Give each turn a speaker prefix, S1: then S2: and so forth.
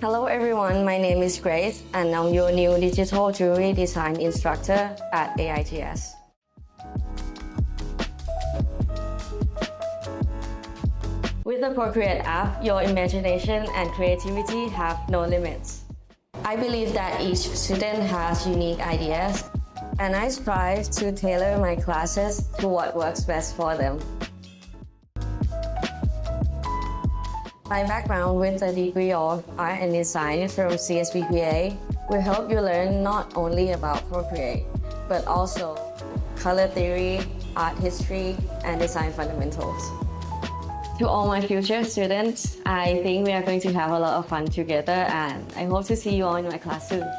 S1: Hello everyone, my name is Grace and I'm your new digital jewelry design instructor at AIGS. With the Procreate app, your imagination and creativity have no limits. I believe that each student has unique ideas, and I strive to tailor my classes to what works best for them. My background with a degree of art and design from CSBPA will help you learn not only about Procreate, but also color theory, art history, and design fundamentals. To all my future students, I think we are going to have a lot of fun together, and I hope to see you all in my class soon.